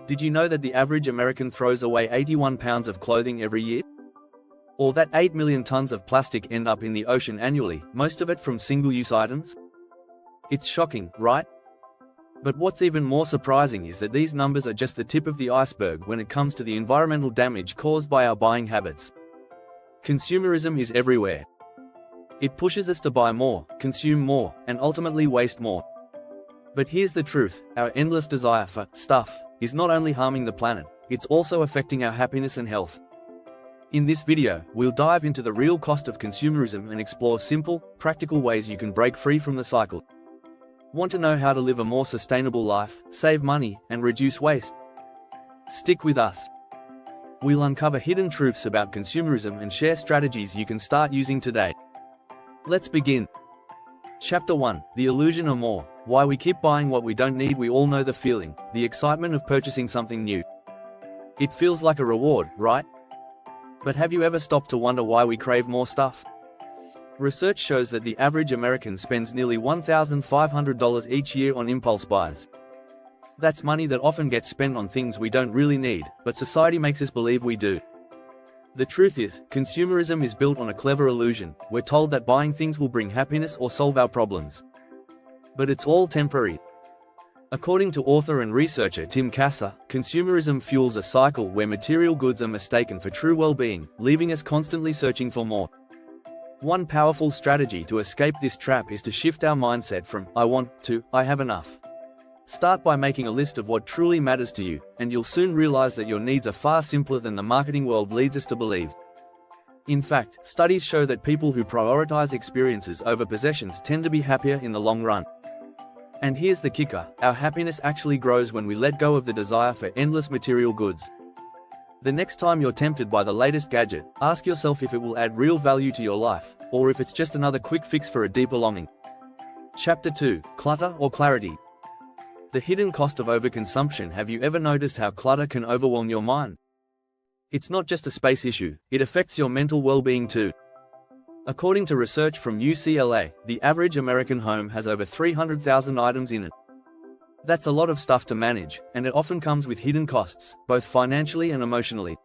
Did you know that the average American throws away 81 pounds of clothing every year? Or that 8 million tons of plastic end up in the ocean annually, most of it from single-use items? It's shocking, right? But what's even more surprising is that these numbers are just the tip of the iceberg when it comes to the environmental damage caused by our buying habits. Consumerism is everywhere. It pushes us to buy more, consume more, and ultimately waste more. But here's the truth, our endless desire for stuff is not only harming the planet, it's also affecting our happiness and health. In this video, we'll dive into the real cost of consumerism and explore simple, practical ways you can break free from the cycle. Want to know how to live a more sustainable life, save money, and reduce waste? Stick with us. We'll uncover hidden truths about consumerism and share strategies you can start using today. Let's begin. Chapter 1. The illusion of more. Why we keep buying what we don't need. We all know the feeling, the excitement of purchasing something new. It feels like a reward, right? But have you ever stopped to wonder why we crave more stuff? Research shows that the average American spends nearly $1,500 each year on impulse buys. That's money that often gets spent on things we don't really need, but society makes us believe we do. The truth is, consumerism is built on a clever illusion. We're told that buying things will bring happiness or solve our problems. But it's all temporary. According to author and researcher Tim Kasser, consumerism fuels a cycle where material goods are mistaken for true well-being, leaving us constantly searching for more. One powerful strategy to escape this trap is to shift our mindset from "I want" to "I have enough." Start by making a list of what truly matters to you, and you'll soon realize that your needs are far simpler than the marketing world leads us to believe. In fact, studies show that people who prioritize experiences over possessions tend to be happier in the long run. And here's the kicker, our happiness actually grows when we let go of the desire for endless material goods. The next time you're tempted by the latest gadget, ask yourself if it will add real value to your life, or if it's just another quick fix for a deeper longing. Chapter 2. Clutter or clarity. The hidden cost of overconsumption. Have you ever noticed how clutter can overwhelm your mind? It's not just a space issue, it affects your mental well-being too. According to research from UCLA, the average American home has over 300,000 items in it. That's a lot of stuff to manage, and it often comes with hidden costs, both financially and emotionally.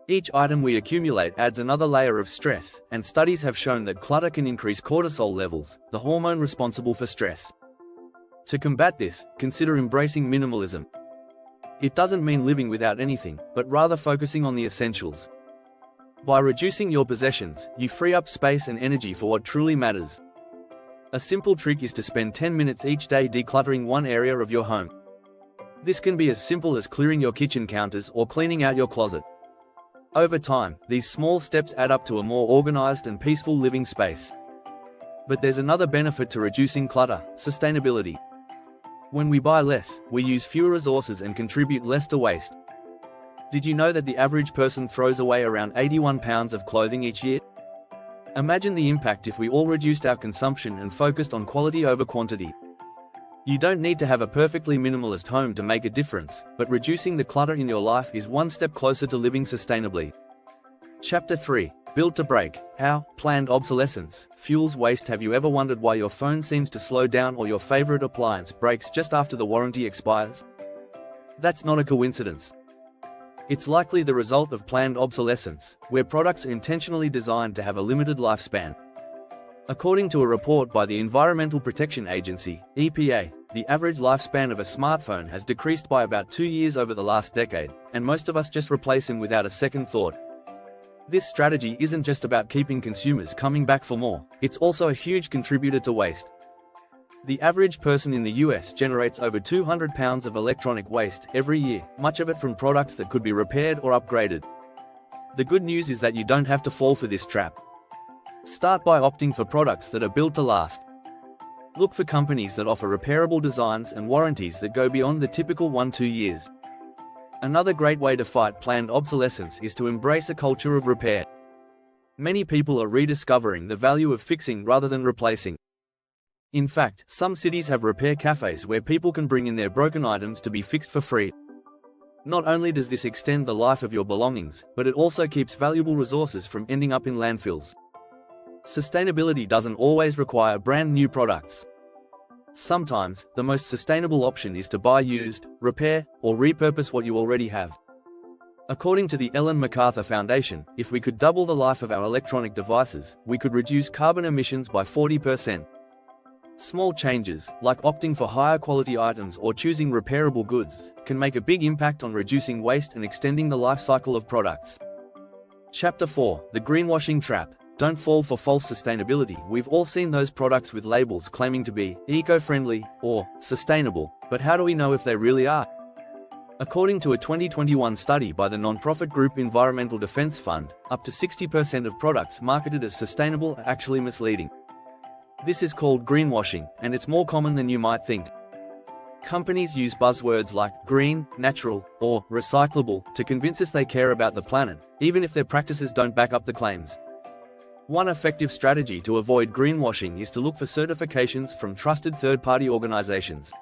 Each item we accumulate adds another layer of stress, and studies have shown that clutter can increase cortisol levels, the hormone responsible for stress. To combat this, consider embracing minimalism. It doesn't mean living without anything, but rather focusing on the essentials. By reducing your possessions, you free up space and energy for what truly matters. A simple trick is to spend 10 minutes each day decluttering one area of your home. This can be as simple as clearing your kitchen counters or cleaning out your closet. Over time, these small steps add up to a more organized and peaceful living space. But there's another benefit to reducing clutter: sustainability. When we buy less, we use fewer resources and contribute less to waste. Did you know that the average person throws away around 81 pounds of clothing each year? Imagine the impact if we all reduced our consumption and focused on quality over quantity. You don't need to have a perfectly minimalist home to make a difference, but reducing the clutter in your life is one step closer to living sustainably. Chapter 3. Built to break. How planned obsolescence fuels waste. Have you ever wondered why your phone seems to slow down or your favorite appliance breaks just after the warranty expires? That's not a coincidence. It's likely the result of planned obsolescence, where products are intentionally designed to have a limited lifespan. According to a report by the Environmental Protection Agency, EPA, the average lifespan of a smartphone has decreased by about 2 years over the last decade, and most of us just replace them without a second thought. This strategy isn't just about keeping consumers coming back for more, it's also a huge contributor to waste. The average person in the US generates over 200 pounds of electronic waste every year, much of it from products that could be repaired or upgraded. The good news is that you don't have to fall for this trap. Start by opting for products that are built to last. Look for companies that offer repairable designs and warranties that go beyond the typical 1-2 years. Another great way to fight planned obsolescence is to embrace a culture of repair. Many people are rediscovering the value of fixing rather than replacing. In fact, some cities have repair cafes where people can bring in their broken items to be fixed for free. Not only does this extend the life of your belongings, but it also keeps valuable resources from ending up in landfills. Sustainability doesn't always require brand new products. Sometimes, the most sustainable option is to buy used, repair, or repurpose what you already have. According to the Ellen MacArthur Foundation, if we could double the life of our electronic devices, we could reduce carbon emissions by 40%. Small changes, like opting for higher quality items or choosing repairable goods, can make a big impact on reducing waste and extending the life cycle of products. Chapter 4: The Greenwashing Trap. Don't fall for false sustainability. We've all seen those products with labels claiming to be eco-friendly or sustainable, but how do we know if they really are? According to a 2021 study by the non-profit group Environmental Defense Fund, up to 60% of products marketed as sustainable are actually misleading. This is called greenwashing, and it's more common than you might think. Companies use buzzwords like green, natural, or recyclable to convince us they care about the planet, even if their practices don't back up the claims. One effective strategy to avoid greenwashing is to look for certifications from trusted third-party organizations.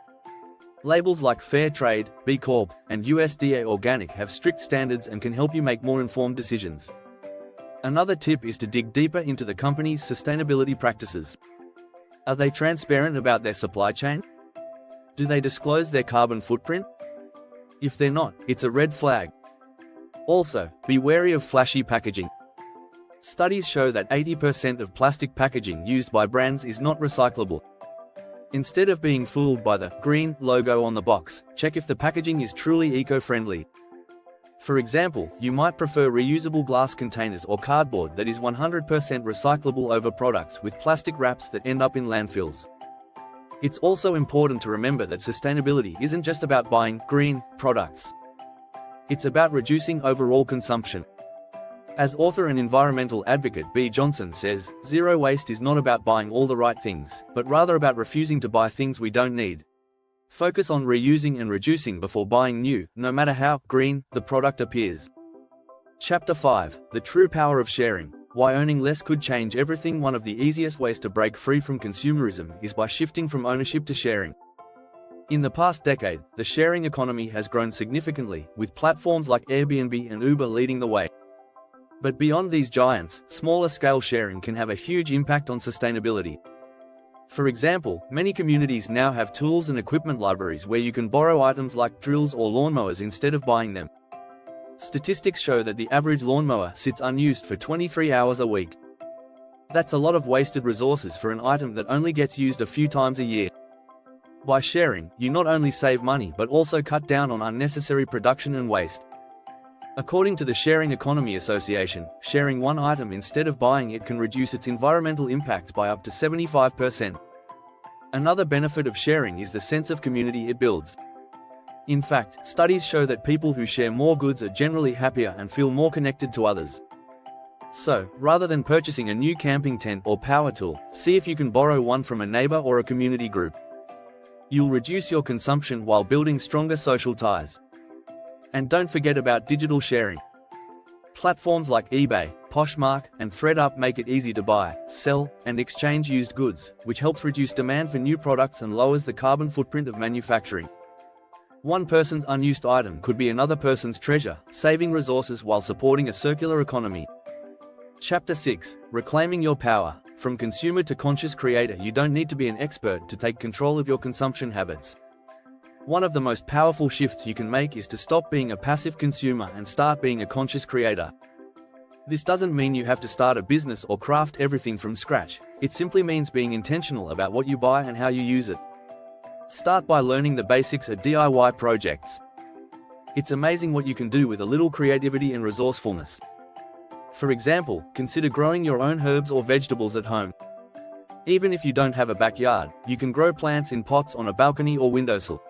Labels like Fair Trade, B Corp, and USDA Organic have strict standards and can help you make more informed decisions. Another tip is to dig deeper into the company's sustainability practices. Are they transparent about their supply chain? Do they disclose their carbon footprint? If they're not, it's a red flag. Also, be wary of flashy packaging. Studies show that 80% of plastic packaging used by brands is not recyclable. Instead of being fooled by the green logo on the box, check if the packaging is truly eco-friendly. For example, you might prefer reusable glass containers or cardboard that is 100% recyclable over products with plastic wraps that end up in landfills. It's also important to remember that sustainability isn't just about buying green products. It's about reducing overall consumption. As author and environmental advocate B. Johnson says, zero waste is not about buying all the right things, but rather about refusing to buy things we don't need. Focus on reusing and reducing before buying new, no matter how green the product appears. Chapter 5: The True Power of Sharing. Why owning less could change everything. One of the easiest ways to break free from consumerism is by shifting from ownership to sharing. In the past decade, the sharing economy has grown significantly, with platforms like Airbnb and Uber leading the way. But beyond these giants, smaller-scale sharing can have a huge impact on sustainability. For example, many communities now have tools and equipment libraries where you can borrow items like drills or lawnmowers instead of buying them. Statistics show that the average lawnmower sits unused for 23 hours a week. That's a lot of wasted resources for an item that only gets used a few times a year. By sharing, you not only save money but also cut down on unnecessary production and waste. According to the Sharing Economy Association, sharing one item instead of buying it can reduce its environmental impact by up to 75%. Another benefit of sharing is the sense of community it builds. In fact, studies show that people who share more goods are generally happier and feel more connected to others. So, rather than purchasing a new camping tent or power tool, see if you can borrow one from a neighbor or a community group. You'll reduce your consumption while building stronger social ties. And don't forget about digital sharing. Platforms like eBay, Poshmark, and ThreadUp make it easy to buy, sell, and exchange used goods, which helps reduce demand for new products and lowers the carbon footprint of manufacturing. One person's unused item could be another person's treasure, saving resources while supporting a circular economy. Chapter 6: Reclaiming Your Power. From consumer to conscious creator, you don't need to be an expert to take control of your consumption habits. One of the most powerful shifts you can make is to stop being a passive consumer and start being a conscious creator. This doesn't mean you have to start a business or craft everything from scratch. It simply means being intentional about what you buy and how you use it. Start by learning the basics of DIY projects. It's amazing what you can do with a little creativity and resourcefulness. For example, consider growing your own herbs or vegetables at home. Even if you don't have a backyard, you can grow plants in pots on a balcony or windowsill.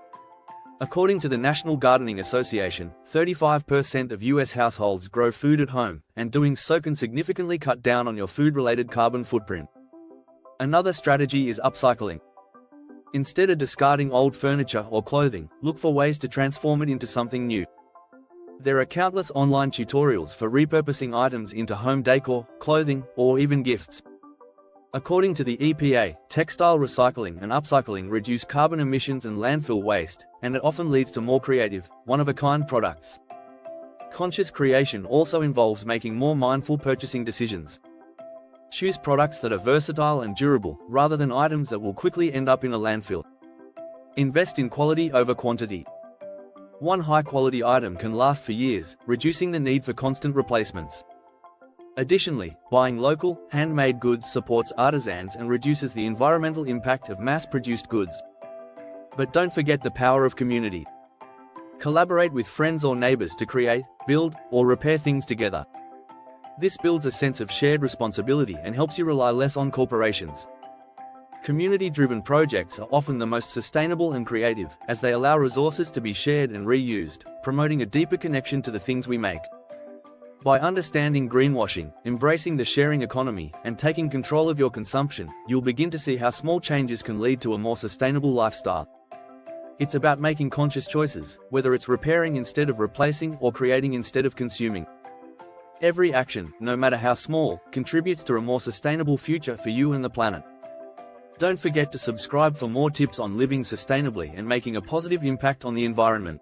According to the National Gardening Association, 35% of US households grow food at home, and doing so can significantly cut down on your food-related carbon footprint. Another strategy is upcycling. Instead of discarding old furniture or clothing, look for ways to transform it into something new. There are countless online tutorials for repurposing items into home decor, clothing, or even gifts. According to the EPA, textile recycling and upcycling reduce carbon emissions and landfill waste, and it often leads to more creative, one-of-a-kind products. Conscious creation also involves making more mindful purchasing decisions. Choose products that are versatile and durable, rather than items that will quickly end up in a landfill. Invest in quality over quantity. One high-quality item can last for years, reducing the need for constant replacements. Additionally, buying local, handmade goods supports artisans and reduces the environmental impact of mass-produced goods. But don't forget the power of community. Collaborate with friends or neighbors to create, build, or repair things together. This builds a sense of shared responsibility and helps you rely less on corporations. Community-driven projects are often the most sustainable and creative, as they allow resources to be shared and reused, promoting a deeper connection to the things we make. By understanding greenwashing, embracing the sharing economy, and taking control of your consumption, you'll begin to see how small changes can lead to a more sustainable lifestyle. It's about making conscious choices, whether it's repairing instead of replacing or creating instead of consuming. Every action, no matter how small, contributes to a more sustainable future for you and the planet. Don't forget to subscribe for more tips on living sustainably and making a positive impact on the environment.